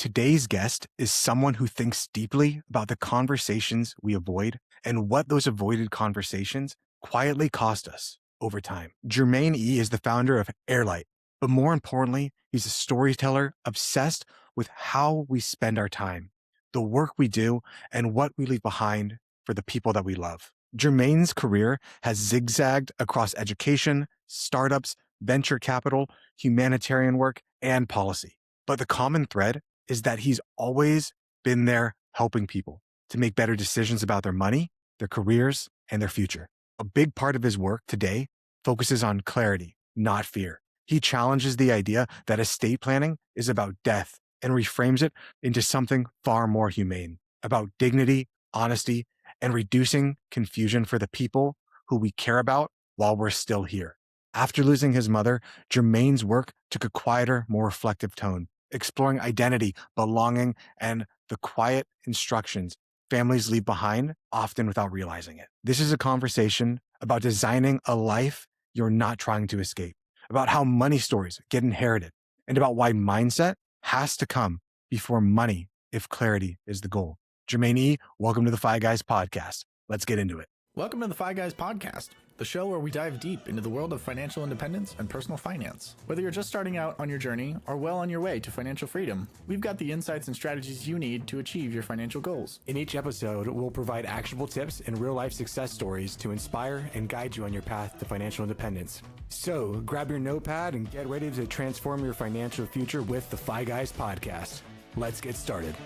Today's guest is someone who thinks deeply about the conversations we avoid and what those avoided conversations quietly cost us over time. Jermaine E. is the founder of AirLight, but more importantly, he's a storyteller obsessed with how we spend our time, the work we do, and what we leave behind for the people that we love. Jermaine's career has zigzagged across education, startups, venture capital, humanitarian work, and policy. But the common thread is that he's always been there helping people to make better decisions about their money, their careers, and their future. A big part of his work today focuses on clarity, not fear. He challenges the idea that estate planning is about death and reframes it into something far more humane, about dignity, honesty, and reducing confusion for the people who we care about while we're still here. After losing his mother, Jermaine's work took a quieter, more reflective tone, exploring identity, belonging, and the quiet instructions families leave behind, often without realizing it. This is a conversation about designing a life you're not trying to escape, about how money stories get inherited, and about why mindset has to come before money if clarity is the goal. Jermaine E., welcome to the Fi Guys podcast. Let's get into it. Welcome to the Fi Guys podcast, the show where we dive deep into the world of financial independence and personal finance. Whether you're just starting out on your journey or well on your way to financial freedom, we've got the insights and strategies you need to achieve your financial goals. In each episode, we'll provide actionable tips and real-life success stories to inspire and guide you on your path to financial independence. So, grab your notepad and get ready to transform your financial future with the Fi Guys podcast. Let's get started.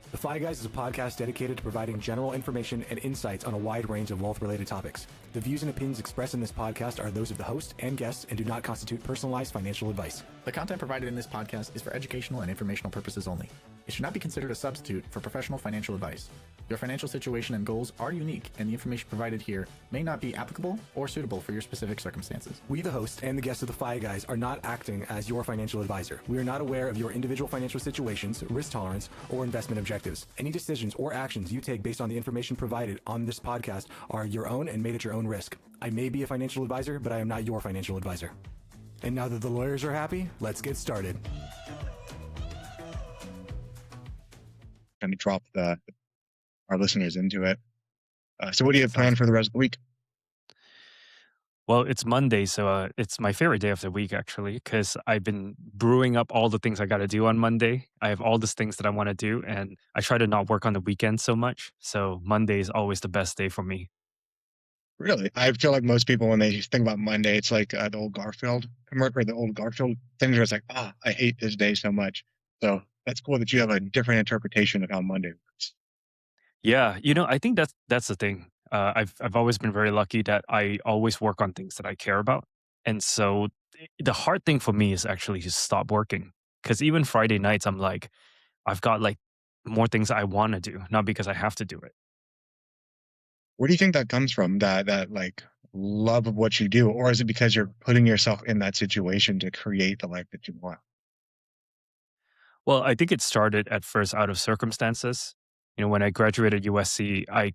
The Fi Guys is a podcast dedicated to providing general information and insights on a wide range of wealth-related topics. The views and opinions expressed in this podcast are those of the host and guests and do not constitute personalized financial advice. The content provided in this podcast is for educational and informational purposes only. It should not be considered a substitute for professional financial advice. Your financial situation and goals are unique, and the information provided here may not be applicable or suitable for your specific circumstances. We, the host and the guests of the Fi Guys, are not acting as your financial advisor. We are not aware of your individual financial situations, risk tolerance, or investment objectives. Any decisions or actions you take based on the information provided on this podcast are your own and made at your own risk. I may be a financial advisor, but I am not your financial advisor. And now that the lawyers are happy, let's get started. Kind of drop our listeners into it. So what do you have planned for the rest of the week? Well, it's Monday, so it's my favorite day of the week, actually, because I've been brewing up all the things I got to do on Monday. I have all these things that I want to do, and I try to not work on the weekend so much. So Monday is always the best day for me. Really? I feel like most people, when they think about Monday, it's like the old Garfield commercial, or the old Garfield things where it's like, I hate this day so much. So that's cool that you have a different interpretation of how Monday works. Yeah, I think that's the thing. I've always been very lucky that I always work on things that I care about. And so the hard thing for me is actually to stop working. Because even Friday nights, I'm like, I've got like more things I want to do, not because I have to do it. Where do you think that comes from? That like love of what you do, or is it because you're putting yourself in that situation to create the life that you want? Well, I think it started at first out of circumstances. When I graduated USC, I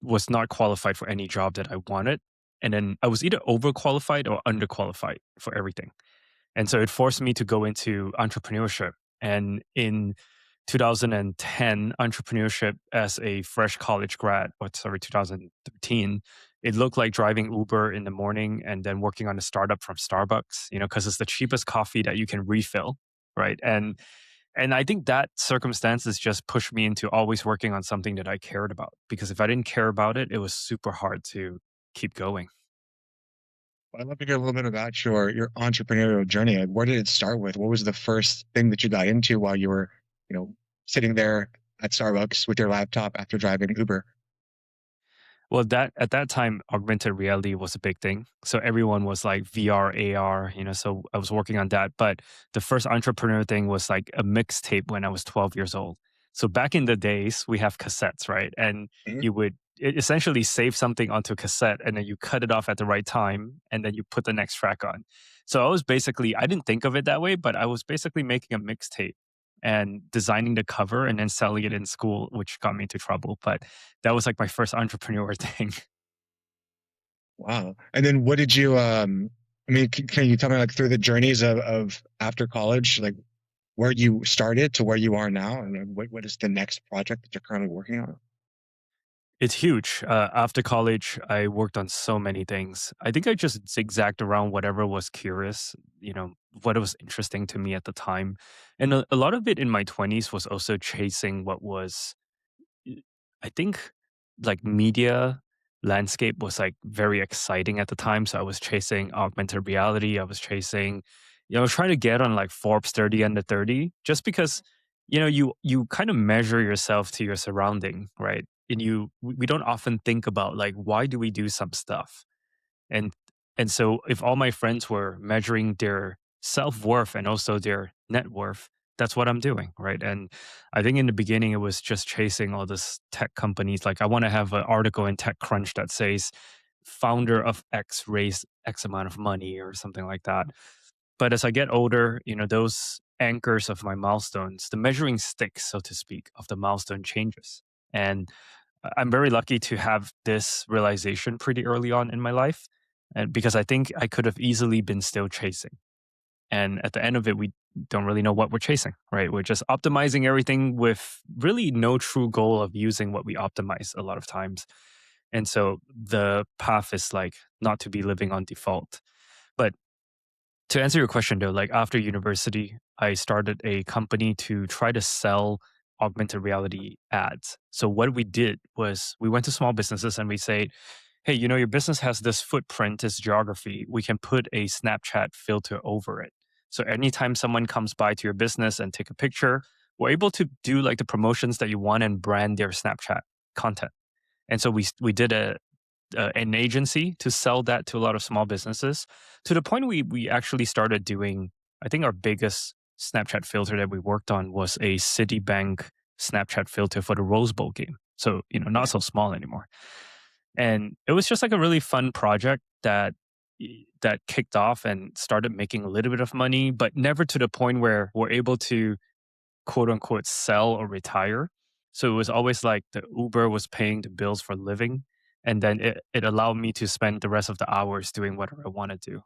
was not qualified for any job that I wanted. And then I was either overqualified or underqualified for everything. And so it forced me to go into entrepreneurship. And in 2010, entrepreneurship as a fresh college grad, 2013, it looked like driving Uber in the morning and then working on a startup from Starbucks, because it's the cheapest coffee that you can refill, right? And I think that circumstances just pushed me into always working on something that I cared about. Because if I didn't care about it, it was super hard to keep going. I'd love to hear a little bit about your entrepreneurial journey. Like, where did it start with? What was the first thing that you got into while you were, sitting there at Starbucks with your laptop after driving Uber? Well, at that time, augmented reality was a big thing. So everyone was like VR, AR, so I was working on that. But the first entrepreneur thing was like a mixtape when I was 12 years old. So back in the days, we have cassettes, right? And you would essentially save something onto a cassette and then you cut it off at the right time and then you put the next track on. So I didn't think of it that way, but I was basically making a mixtape and designing the cover and then selling it in school, which got me into trouble. But that was like my first entrepreneur thing. Wow. And then what did you I mean, can you tell me like through the journeys of after college, like where you started to where you are now, and what is the next project that you're currently working on? It's huge. After college, I worked on so many things. I think I just zigzagged around whatever was curious, what was interesting to me at the time. And a lot of it in my 20s was also chasing what was, I think, like media landscape was like very exciting at the time. So I was chasing augmented reality. I was chasing, I was trying to get on like Forbes 30 under 30 just because, you kind of measure yourself to your surrounding, right? And we don't often think about like, why do we do some stuff? And and so if all my friends were measuring their self-worth and also their net worth, that's what I'm doing, right? And I think in the beginning it was just chasing all this tech companies. Like I want to have an article in TechCrunch that says founder of X raised X amount of money or something like that. But as I get older, those anchors of my milestones, the measuring stick, so to speak, of the milestone changes. And I'm very lucky to have this realization pretty early on in my life. And because I think I could have easily been still chasing. And at the end of it, we don't really know what we're chasing, right? We're just optimizing everything with really no true goal of using what we optimize a lot of times. And so the path is like not to be living on default. But to answer your question though, like after university, I started a company to try to sell augmented reality ads. So what we did was we went to small businesses and we say, hey, your business has this footprint, this geography. We can put a Snapchat filter over it. So anytime someone comes by to your business and take a picture, we're able to do like the promotions that you want and brand their Snapchat content. And so we did an agency to sell that to a lot of small businesses to the point we actually started doing, I think our biggest Snapchat filter that we worked on was a Citibank Snapchat filter for the Rose Bowl game. So, not Right. so small anymore. And it was just like a really fun project that kicked off and started making a little bit of money, but never to the point where we're able to quote unquote sell or retire. So it was always like the Uber was paying the bills for living. And then it allowed me to spend the rest of the hours doing whatever I want to do.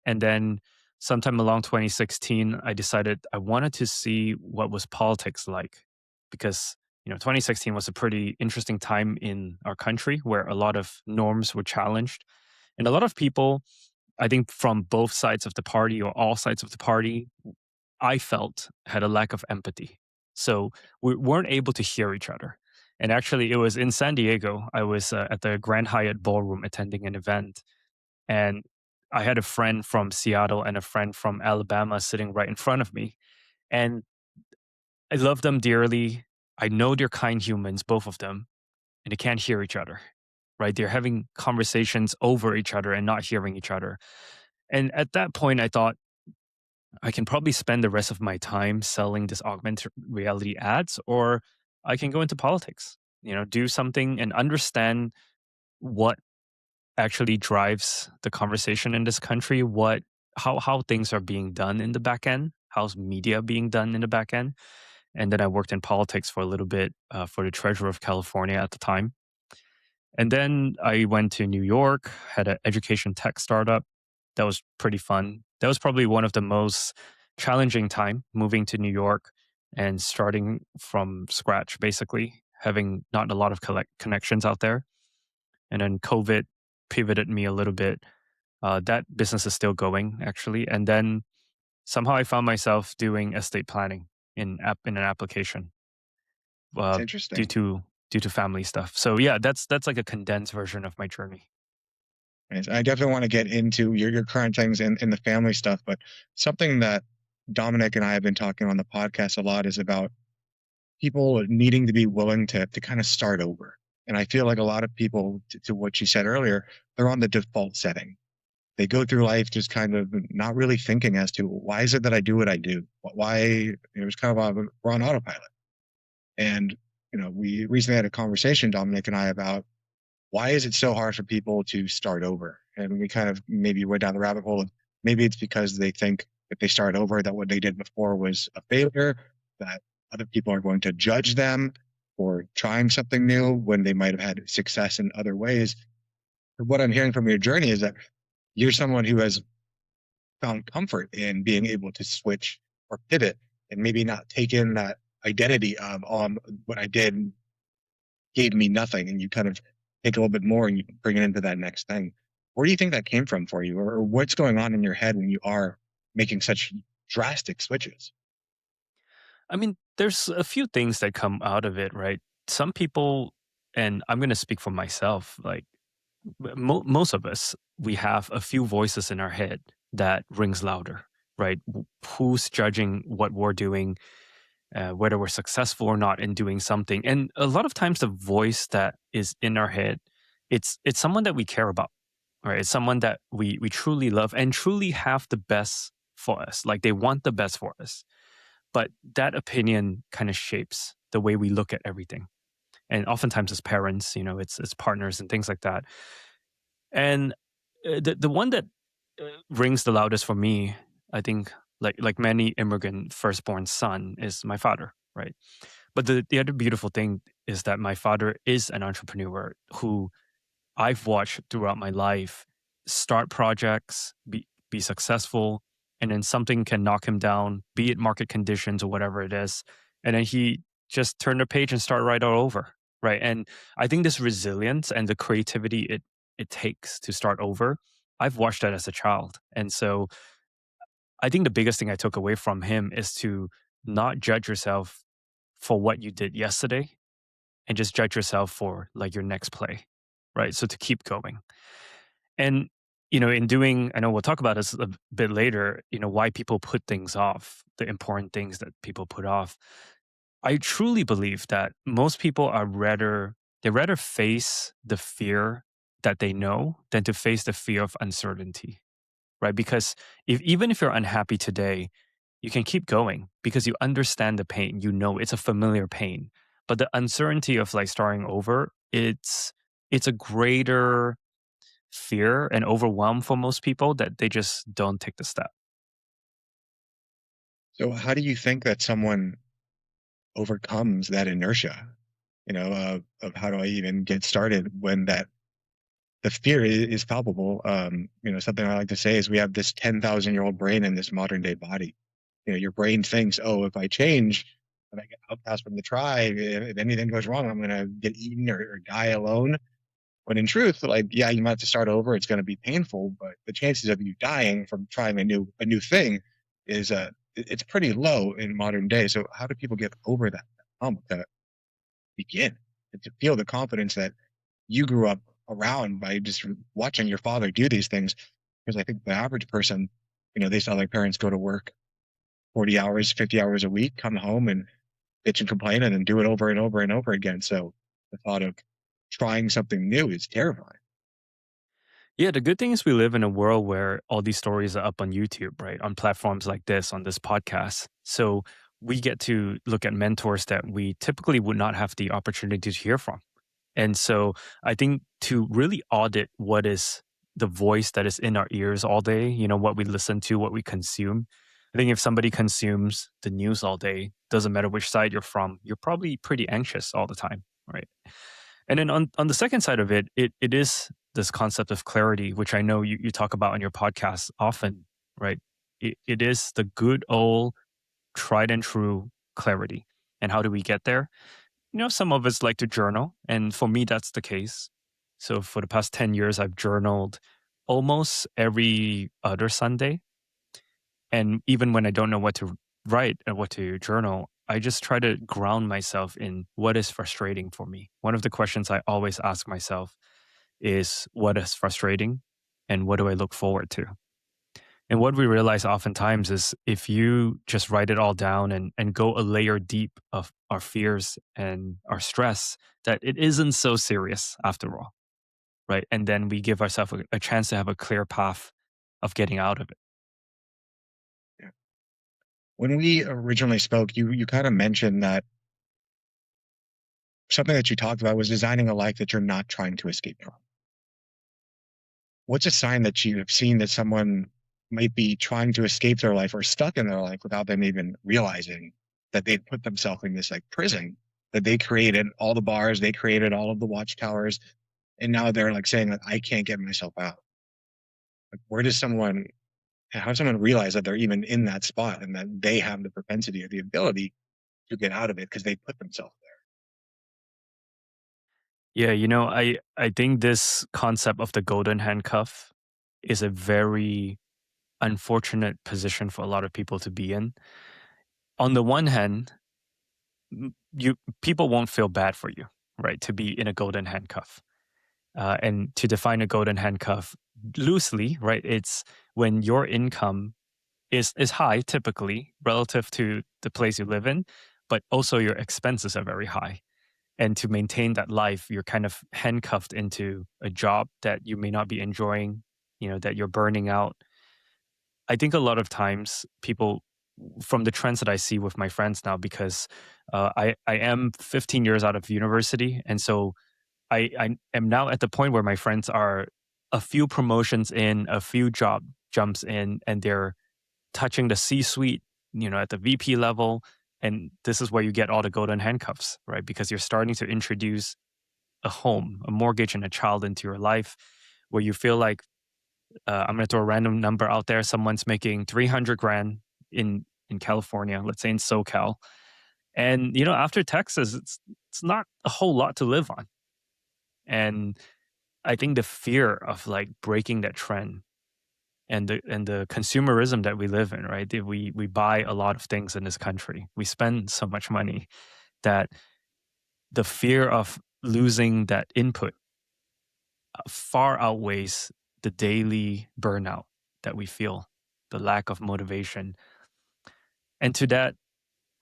And then sometime along 2016, I decided I wanted to see what was politics like because 2016 was a pretty interesting time in our country where a lot of norms were challenged. And a lot of people, I think from both sides of the party or all sides of the party, I felt had a lack of empathy. So we weren't able to hear each other. And actually, it was in San Diego. I was at the Grand Hyatt Ballroom attending an event. And I had a friend from Seattle and a friend from Alabama sitting right in front of me. And I love them dearly. I know they're kind humans, both of them, and they can't hear each other, right? They're having conversations over each other and not hearing each other. And at that point, I thought, I can probably spend the rest of my time selling this augmented reality ads, or I can go into politics, do something and understand what actually drives the conversation in this country, how things are being done in the back end, how's media being done in the back end. And then I worked in politics for a little bit for the treasurer of California at the time. And then I went to New York, had an education tech startup. That was pretty fun. That was probably one of the most challenging time moving to New York and starting from scratch, basically having not a lot of connections out there. And then COVID pivoted me a little bit. That business is still going actually. And then somehow I found myself doing estate planning in an application It's uh, due interesting. to due to family stuff. So yeah, that's like a condensed version of my journey. Right. I definitely want to get into your current things and the family stuff, but something that Dominic and I have been talking on the podcast a lot is about people needing to be willing to kind of start over. And I feel like a lot of people, to what you said earlier, they're on the default setting. They go through life just kind of not really thinking as to why is it that I do what I do? Why it was kind of we're on autopilot. And we recently had a conversation, Dominic and I, about why is it so hard for people to start over? And we kind of maybe went down the rabbit hole of maybe it's because they think if they start over that what they did before was a failure, that other people are going to judge them for trying something new when they might have had success in other ways. What I'm hearing from your journey is that You're someone who has found comfort in being able to switch or pivot and maybe not take in that identity of what I did gave me nothing, and you kind of take a little bit more and you bring it into that next thing. Where do you think that came from for you, or what's going on in your head when you are making such drastic switches? I mean, there's a few things that come out of it, right? Some people, and I'm going to speak for myself, like most of us, we have a few voices in our head that rings louder, right? Who's judging what we're doing, whether we're successful or not in doing something. And a lot of times the voice that is in our head, it's someone that we care about, right? It's someone that we truly love and truly have the best for us. Like they want the best for us. But that opinion kind of shapes the way we look at everything. And oftentimes as parents, it's partners and things like that. And the one that rings the loudest for me, I think, like many immigrant firstborn son, is my father, right? But the other beautiful thing is that my father is an entrepreneur who I've watched throughout my life start projects, be successful, and then something can knock him down, be it market conditions or whatever it is, and then he just turn the page and start right all over, right? And I think this resilience and the creativity it takes to start over, I've watched that as a child, and so I think the biggest thing I took away from him is to not judge yourself for what you did yesterday, and just judge yourself for like your next play, right? So to keep going. And, in doing, I know we'll talk about this a bit later, why people put things off, the important things that people put off. I truly believe that most people they rather face the fear that they know than to face the fear of uncertainty, right? Because even if you're unhappy today, you can keep going because you understand the pain. It's a familiar pain. But the uncertainty of like starting over, it's a greater fear and overwhelm for most people that they just don't take the step. So, how do you think that someone overcomes that inertia? Of how do I even get started when that the fear is palpable. Something I like to say is we have this 10,000-year-old brain in this modern day body. Your brain thinks, oh, if I change, if I get outcast from the tribe, if anything goes wrong, I'm going to get eaten or die alone. When in truth, like, yeah, you might have to start over. It's going to be painful, but the chances of you dying from trying a new thing is it's pretty low in modern day. So how do people get over that hump to begin and to feel the confidence that you grew up around by just watching your father do these things? Because I think the average person, they saw their parents go to work 40 hours, 50 hours a week, come home and bitch and complain and then do it over and over and over again. So the thought of trying something new is terrifying. Yeah, the good thing is we live in a world where all these stories are up on YouTube, right? On platforms like this, on this podcast. So we get to look at mentors that we typically would not have the opportunity to hear from. And so I think to really audit what is the voice that is in our ears all day, what we listen to, what we consume. I think if somebody consumes the news all day, doesn't matter which side you're from, you're probably pretty anxious all the time, right? And then on the second side of it is this concept of clarity, which I know you talk about on your podcast often, right? It is the good old tried and true clarity. And how do we get there? Some of us like to journal, and for me, that's the case. So for the past 10 years, I've journaled almost every other Sunday. And even when I don't know what to write and what to journal, I just try to ground myself in what is frustrating for me. One of the questions I always ask myself is what is frustrating and what do I look forward to? And what we realize oftentimes is if you just write it all down and go a layer deep of our fears and our stress, that it isn't so serious after all, right? And then we give ourselves a chance to have a clear path of getting out of it. Yeah. When we originally spoke, you kind of mentioned that something that you talked about was designing a life that you're not trying to escape from. What's a sign that you have seen that someone might be trying to escape their life or stuck in their life without them even realizing that they put themselves in this like prison, that they created all the bars, they created all of the watchtowers, and now they're like saying like, I can't get myself out. Like, how does someone realize that they're even in that spot and that they have the propensity or the ability to get out of it because they put themselves Yeah, I think this concept of the golden handcuff is a very unfortunate position for a lot of people to be in. On the one hand, you people won't feel bad for you, right? To be in a golden handcuff. And to define a golden handcuff loosely, right? It's when your income is high typically relative to the place you live in, but also your expenses are very high. And to maintain that life, you're kind of handcuffed into a job that you may not be enjoying, that you're burning out. I think a lot of times people, from the trends that I see with my friends now, because I am 15 years out of university, and so I am now at the point where my friends are a few promotions in, a few job jumps in, and they're touching the C-suite, at the VP level. And this is where you get all the golden handcuffs, right? Because you're starting to introduce a home, a mortgage, and a child into your life where you feel like, I'm going to throw a random number out there. Someone's making 300 grand in California, let's say in SoCal. And, after taxes, it's not a whole lot to live on. And I think the fear of like breaking that trend and the consumerism that we live in, right? We buy a lot of things in this country. We spend so much money that the fear of losing that input far outweighs the daily burnout that we feel, the lack of motivation. And to that,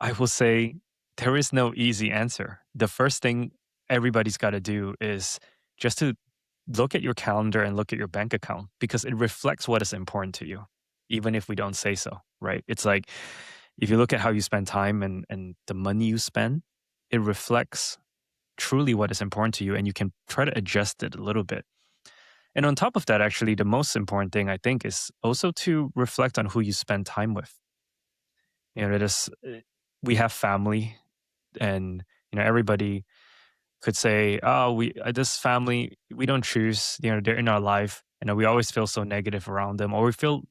I will say there is no easy answer. The first thing everybody's got to do is just to look at your calendar and look at your bank account, because it reflects what is important to you, even if we don't say so, right? It's like if you look at how you spend time and the money you spend, it reflects truly what is important to you, and you can try to adjust it a little bit. And on top of that, actually, the most important thing I think is also to reflect on who you spend time with. We have family, and everybody could say, "Oh, we this family we don't choose. They're in our life, and we always feel so negative around them, or we feel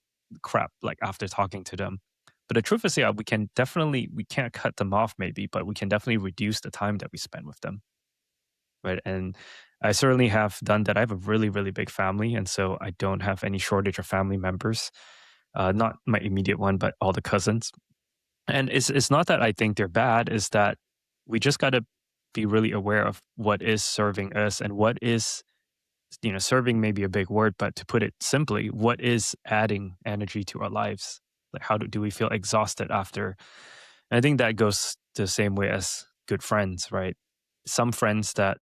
crap like after talking to them." But the truth is, yeah, we can't cut them off, maybe, but we can definitely reduce the time that we spend with them, right? And I certainly have done that. I have a really, really big family, and so I don't have any shortage of family members. Not my immediate one, but all the cousins. And it's not that I think they're bad, is that we just gotta be really aware of what is serving us and what is, serving may be a big word, but to put it simply, what is adding energy to our lives? Like how do we feel exhausted after? And I think that goes the same way as good friends, right? Some friends that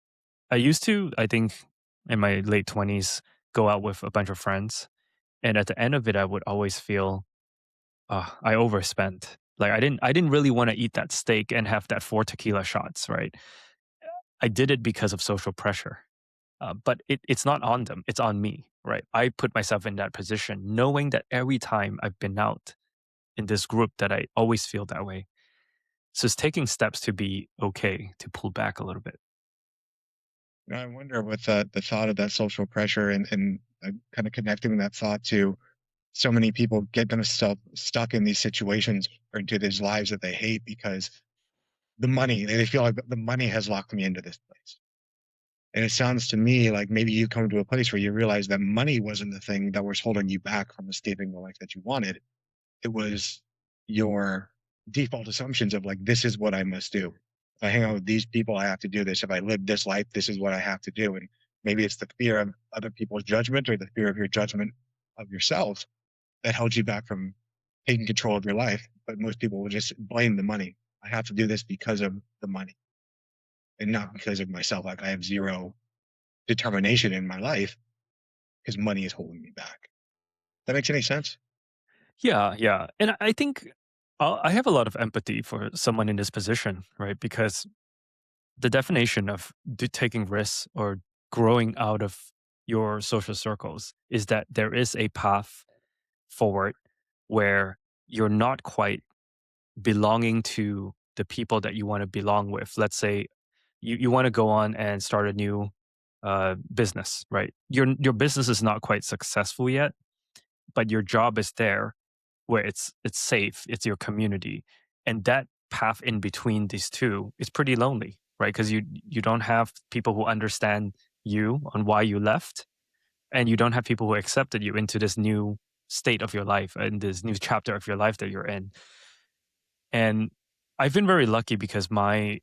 I used to, I think in my late 20s, go out with a bunch of friends. And at the end of it, I would always feel I overspent. Like I didn't really want to eat that steak and have that 4 tequila shots, right? I did it because of social pressure. But it's not on them, it's on me, right? I put myself in that position knowing that every time I've been out in this group that I always feel that way. So it's taking steps to be okay, to pull back a little bit. there. I wonder with the thought of that social pressure and kind of connecting that thought to so many people get themselves stuck in these situations or into these lives that they hate because they feel like the money has locked me into this place. And it sounds to me like maybe you come to a place where you realize that money wasn't the thing that was holding you back from escaping the life that you wanted. It was your default assumptions of like, this is what I must do. If I hang out with these people, I have to do this. If I live this life, this is what I have to do. And maybe it's the fear of other people's judgment or the fear of your judgment of yourself that held you back from taking control of your life. But most people will just blame the money. I have to do this because of the money and not because of myself. Like I have zero determination in my life because money is holding me back. That makes any sense? Yeah, yeah. And I think I have a lot of empathy for someone in this position, right? Because the definition of taking risks or growing out of your social circles is that there is a path forward where you're not quite belonging to the people that you want to belong with. Let's say you want to go on and start a new business, right? Your business is not quite successful yet, but your job is there where it's safe, it's your community. And that path in between these two is pretty lonely, right? Because you don't have people who understand you on why you left, and you don't have people who accepted you into this new state of your life and this new chapter of your life that you're in. And I've been very lucky because my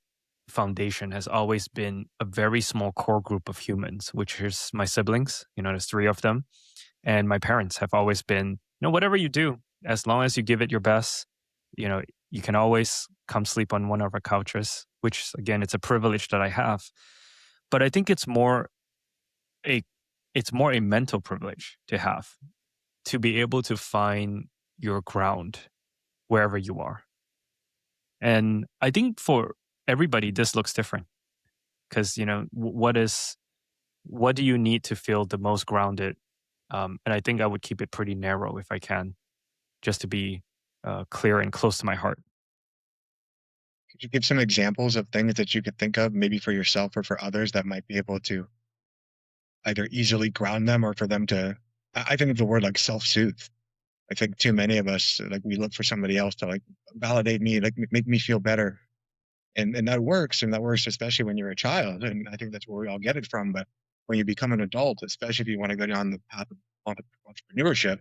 foundation has always been a very small core group of humans, which is my siblings. There's three of them. And my parents have always been, whatever you do, as long as you give it your best, you can always come sleep on one of our couches, which again, it's a privilege that I have. But I think a it's more a mental privilege to have, to be able to find your ground wherever you are. And I think for everybody, this looks different because, what do you need to feel the most grounded? And I think I would keep it pretty narrow if I can, just to be clear and close to my heart. Could you give some examples of things that you could think of, maybe for yourself or for others, that might be able to either easily ground them or for them to? I think of the word like self-soothe. I think too many of us, like, we look for somebody else to like validate me, like make me feel better. And that works, and that works especially when you're a child, and I think that's where we all get it from. But when you become an adult, especially if you want to go down the path of entrepreneurship,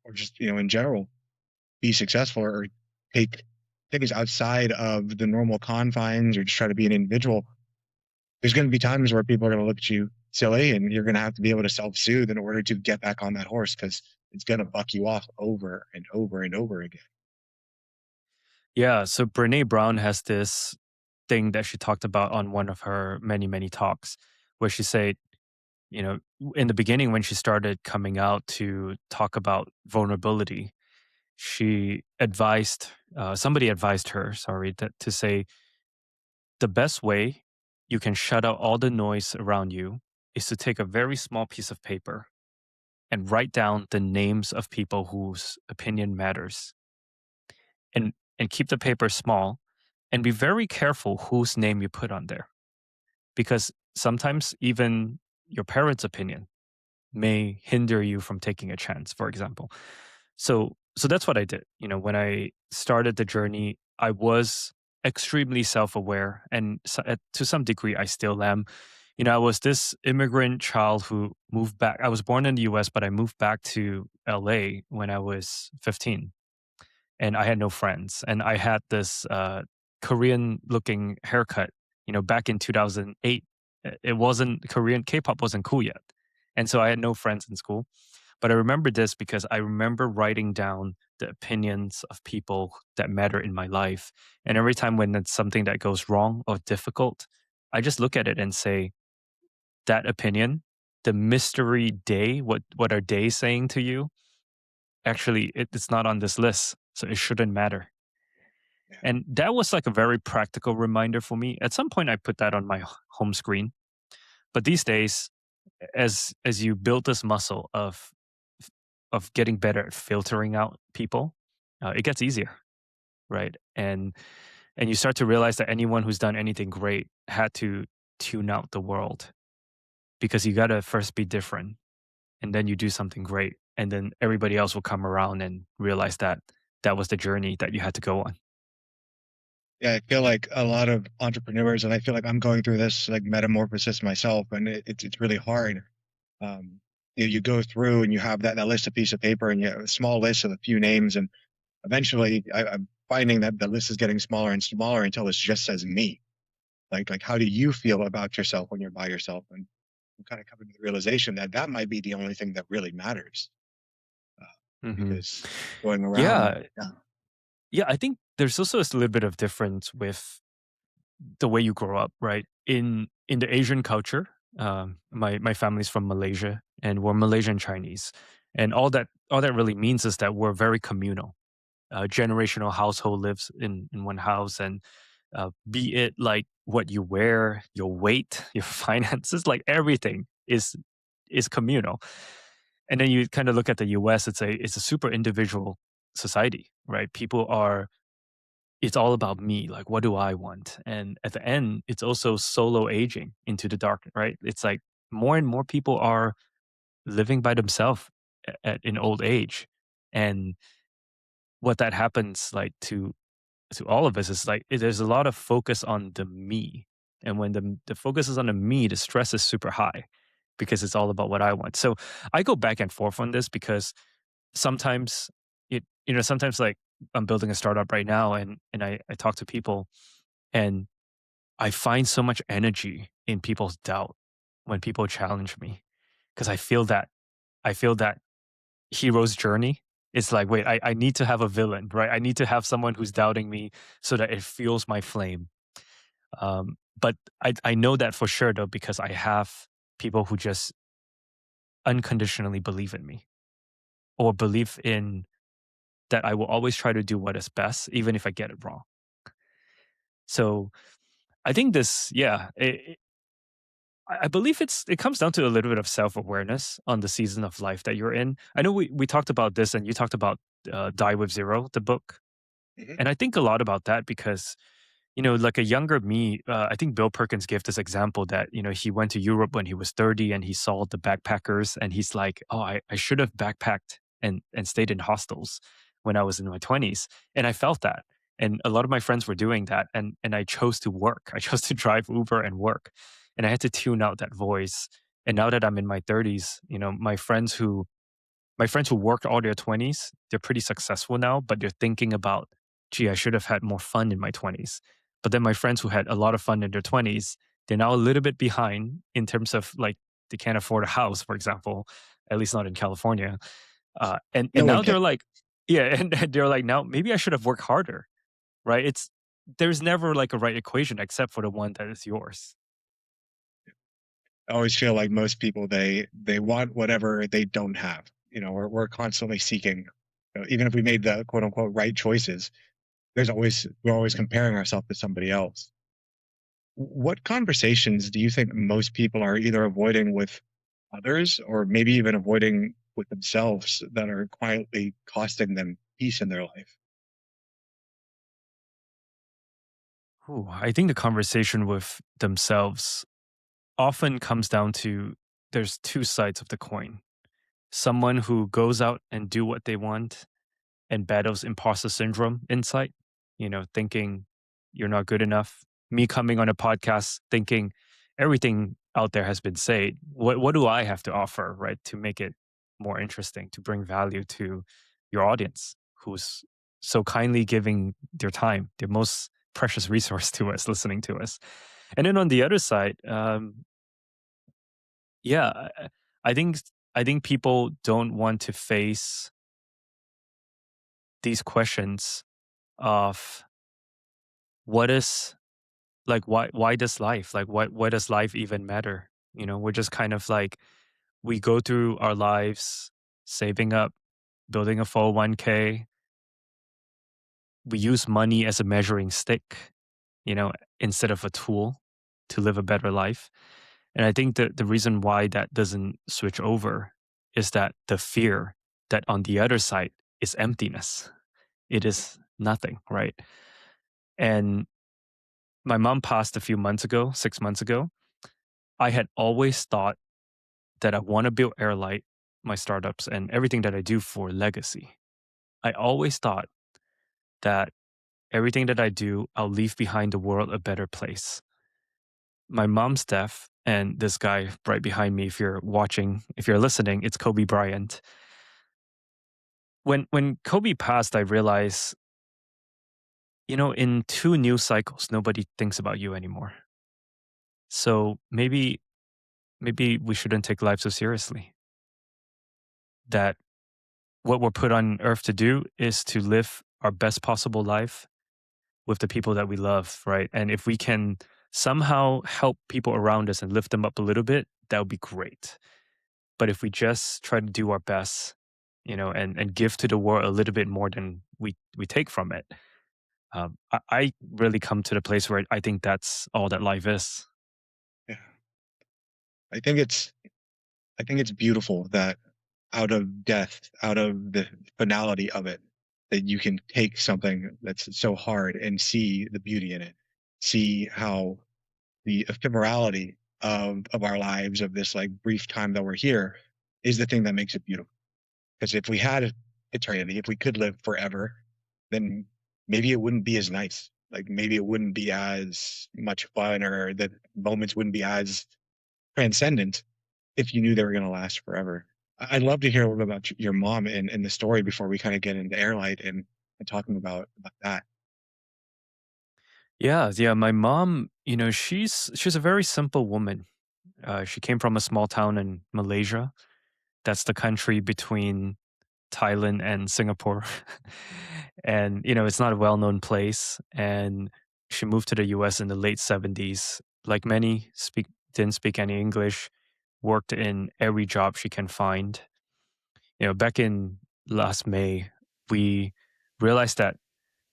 or just in general, be successful or take things outside of the normal confines, or just try to be an individual, there's going to be times where people are going to look at you silly, and you're going to have to be able to self-soothe in order to get back on that horse, because it's going to buck you off over and over and over again. Yeah. So Brene Brown has this thing that she talked about on one of her many, many talks, where she said, in the beginning, when she started coming out to talk about vulnerability, somebody advised her, sorry, to say, the best way you can shut out all the noise around you is to take a very small piece of paper and write down the names of people whose opinion matters, and keep the paper small, and be very careful whose name you put on there, because sometimes even your parents' opinion may hinder you from taking a chance, for example. So that's what I did. When I started the journey, I was extremely self-aware, and to some degree I still am. I was this immigrant child who moved back. I was born in the US, but I moved back to LA when I was 15, and I had no friends, and I had this Korean looking haircut. Back in 2008, it wasn't Korean, K-pop wasn't cool yet. And so I had no friends in school. But I remember this because I remember writing down the opinions of people that matter in my life. And every time when it's something that goes wrong or difficult, I just look at it and say, that opinion, the mystery day, what are they saying to you? Actually, it's not on this list, so it shouldn't matter. Yeah. And that was like a very practical reminder for me. At some point, I put that on my home screen. But these days, as you build this muscle of getting better at filtering out people, it gets easier, right? And you start to realize that anyone who's done anything great had to tune out the world, because you got to first be different, and then you do something great, and then everybody else will come around and realize that that was the journey that you had to go on. Yeah, I feel like a lot of entrepreneurs, and I feel like I'm going through this like metamorphosis myself, and it's really hard. You go through and you have that list of piece of paper, and you have a small list of a few names, and eventually I'm finding that the list is getting smaller and smaller until it just says me. Like how do you feel about yourself when you're by yourself? And I'm kind of coming to the realization that that might be the only thing that really matters, Hmm. because going around, Yeah, yeah, yeah. I think there's also a little bit of difference with the way you grow up, right? In the Asian culture, my family's from Malaysia, and we're Malaysian Chinese, and all that really means is that we're very communal. Generational household lives in one house, and be it like what you wear, your weight, your finances, like everything is communal. And then you kind of look at the US, it's a super individual society, right? It's all about me. Like, what do I want? And at the end, it's also solo aging into the dark, right? It's like more and more people are living by themselves, in old age. And what that happens like to all of us is like there's a lot of focus on the me. And when the focus is on the me, the stress is super high because it's all about what I want. So I go back and forth on this because sometimes sometimes like I'm building a startup right now and I talk to people and I find so much energy in people's doubt when people challenge me because I feel that hero's journey. It's like, wait, I need to have a villain, right? I need to have someone who's doubting me so that it fuels my flame. But I know that for sure though, because I have people who just unconditionally believe in me or believe in that I will always try to do what is best, even if I get it wrong. So I think this, yeah, I believe it comes down to a little bit of self-awareness on the season of life that you're in. I know we talked about this and you talked about Die with Zero, the book. Hmm. And I think a lot about that because, like a younger me, I think Bill Perkins gave this example that, he went to Europe when he was 30 and he saw the backpackers and he's like, oh, I should have backpacked and stayed in hostels when I was in my 20s. And I felt that. And a lot of my friends were doing that. And I chose to work. I chose to drive Uber and work. And I had to tune out that voice. And now that I'm in my 30s, my friends who worked all their 20s, they're pretty successful now, but they're thinking about, gee, I should have had more fun in my 20s. But then my friends who had a lot of fun in their 20s, they're now a little bit behind in terms of like they can't afford a house, for example, at least not in California. And No one now can. they're like, yeah, and they're like, now maybe I should have worked harder, right? There's never like a right equation except for the one that is yours. I always feel like most people they want whatever they don't have. We're constantly seeking. Even if we made the quote unquote right choices, we're always comparing ourselves to somebody else. What conversations do you think most people are either avoiding with others or maybe even avoiding with themselves that are quietly costing them peace in their life? Ooh, I think the conversation with themselves often comes down to there's two sides of the coin. Someone who goes out and do what they want and battles imposter syndrome inside, thinking you're not good enough. Me coming on a podcast thinking everything out there has been said. What do I have to offer, right, to make it more interesting, to bring value to your audience who's so kindly giving their time, their most precious resource to us, listening to us. And then on the other side, yeah, I think I think people don't want to face these questions of what is like why does life like why does life even matter? We're just kind of like we go through our lives saving up, building a 401k. We use money as a measuring stick, you know, instead of a tool to live a better life. And I think that the reason why that doesn't switch over is that the fear that on the other side is emptiness. It is nothing, right? And my mom passed a few months ago, 6 months ago. I had always thought that I want to build AirLight, my startups, and everything that I do for legacy. I always thought that everything that I do, I'll leave behind the world a better place. My mom's death, and this guy right behind me, if you're watching, if you're listening, it's Kobe Bryant. When Kobe passed, I realized, in two news cycles, nobody thinks about you anymore. So maybe we shouldn't take life so seriously. That what we're put on earth to do is to live our best possible life with the people that we love, right? And if we can somehow help people around us and lift them up a little bit, that would be great. But if we just try to do our best, and give to the world a little bit more than we take from it, I really come to the place where I think that's all that life is. Yeah. I think it's I think it's beautiful that out of death, out of the finality of it, that you can take something that's so hard and see the beauty in it. See how the ephemerality of our lives, of this like brief time that we're here, is the thing that makes it beautiful. Because if we had eternity, if we could live forever, then maybe it wouldn't be as nice. Like maybe it wouldn't be as much fun, or the moments wouldn't be as transcendent if you knew they were going to last forever. I'd love to hear a little bit about your mom and the story before we kind of get into AirLight and talking about that. Yeah, yeah. My mom, she's a very simple woman. She came from a small town in Malaysia. That's the country between Thailand and Singapore. And, it's not a well-known place. And she moved to the US in the late 70s. Like many, didn't speak any English, worked in every job she can find. Back in last May, we realized that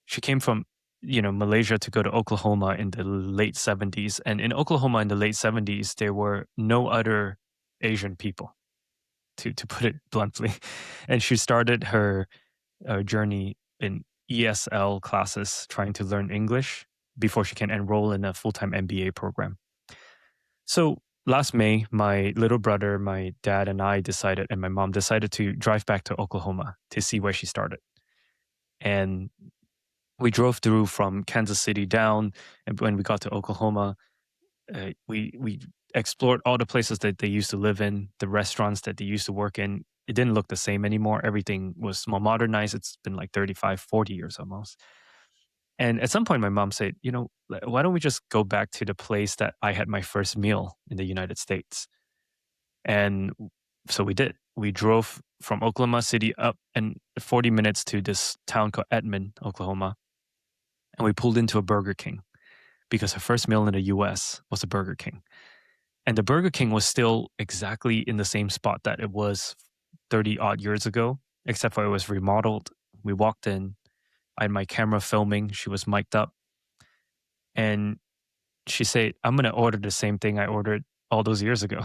she came from, Malaysia to go to Oklahoma in the late 70s. And in Oklahoma in the late 70s, there were no other Asian people, to put it bluntly. And she started her journey in ESL classes trying to learn English before she can enroll in a full-time MBA program. So last May, my little brother, my dad, and my mom decided to drive back to Oklahoma to see where she started. And we drove through from Kansas City down, and when we got to Oklahoma, we explored all the places that they used to live in, the restaurants that they used to work in. It didn't look the same anymore. Everything was more modernized. It's been like 35, 40 years almost. And at some point, my mom said, why don't we just go back to the place that I had my first meal in the United States? And so we did. We drove from Oklahoma City up and 40 minutes to this town called Edmond, Oklahoma. And we pulled into a Burger King because her first meal in the US was a Burger King. And the Burger King was still exactly in the same spot that it was 30 odd years ago, except for it was remodeled. We walked in. I had my camera filming. She was mic'd up. And she said, I'm going to order the same thing I ordered all those years ago.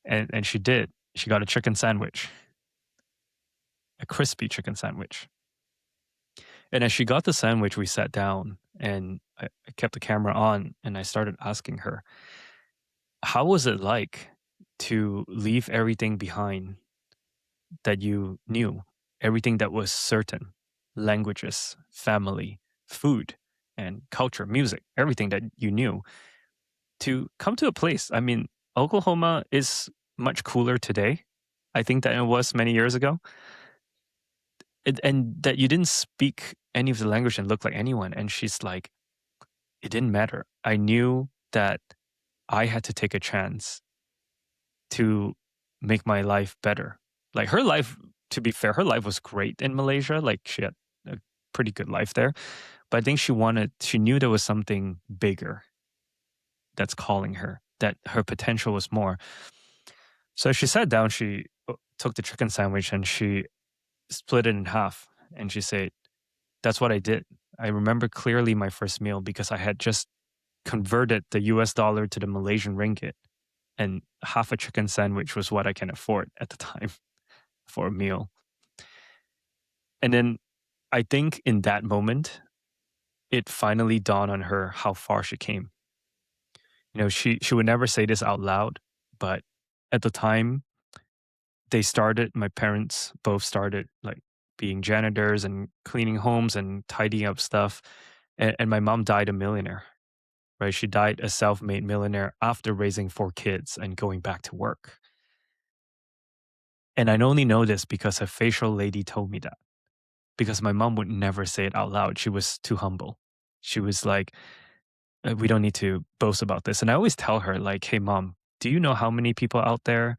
And she did. She got a chicken sandwich, a crispy chicken sandwich. And as she got the sandwich, we sat down and I kept the camera on and I started asking her, how was it like to leave everything behind that you knew, everything that was certain, languages, family, food, and culture, music, everything that you knew, to come to a place? I mean, Oklahoma is much cooler today, I think, than it was many years ago. And that you didn't speak any of the language and look like anyone. And she's like, it didn't matter. I knew that I had to take a chance to make my life better. Like her life, to be fair, her life was great in Malaysia. Like she had a pretty good life there. But I think she knew there was something bigger that's calling her, that her potential was more. So she sat down, she took the chicken sandwich and she split it in half. And she said, that's what I did. I remember clearly my first meal because I had just converted the US dollar to the Malaysian ringgit. And half a chicken sandwich was what I can afford at the time for a meal. And then I think in that moment, it finally dawned on her how far she came. She would never say this out loud, but at the time, my parents both started like being janitors and cleaning homes and tidying up stuff. And my mom died a millionaire, right? She died a self-made millionaire after raising 4 kids and going back to work. And I only know this because a facial lady told me that. Because my mom would never say it out loud. She was too humble. She was like, we don't need to boast about this. And I always tell her, like, hey, mom, do you know how many people out there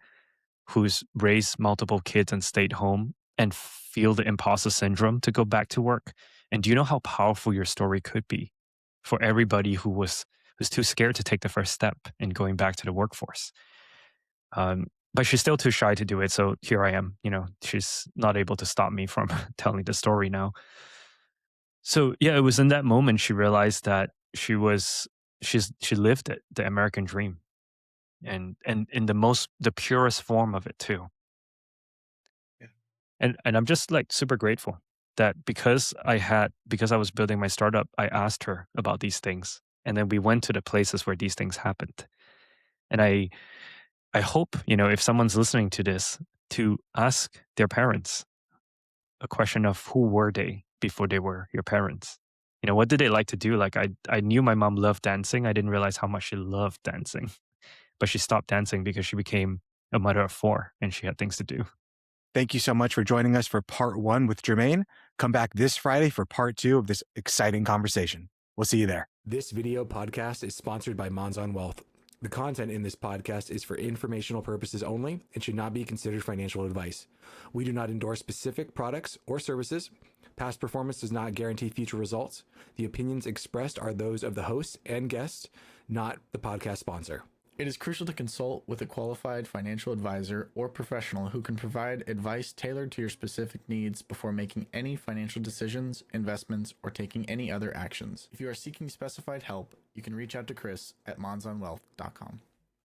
who's raised multiple kids and stayed home and feel the imposter syndrome to go back to work? And do you know how powerful your story could be for everybody who's too scared to take the first step in going back to the workforce? But she's still too shy to do it. So here I am, she's not able to stop me from telling the story now. So yeah, it was in that moment she realized that she lived it, the American dream. And in the purest form of it too. Yeah. And I'm just like super grateful that because I was building my startup, I asked her about these things. And then we went to the places where these things happened. And I hope, if someone's listening to this, to ask their parents a question of who were they before they were your parents. What did they like to do? Like I knew my mom loved dancing. I didn't realize how much she loved dancing, but she stopped dancing because she became a mother of 4 and she had things to do. Thank you so much for joining us for part 1 with Jermaine. Come back this Friday for part 2 of this exciting conversation. We'll see you there. This video podcast is sponsored by Monzon Wealth. The content in this podcast is for informational purposes only and should not be considered financial advice. We do not endorse specific products or services. Past performance does not guarantee future results. The opinions expressed are those of the host and guests, not the podcast sponsor. It is crucial to consult with a qualified financial advisor or professional who can provide advice tailored to your specific needs before making any financial decisions, investments, or taking any other actions. If you are seeking specified help, you can reach out to Chris at monzonwealth.com.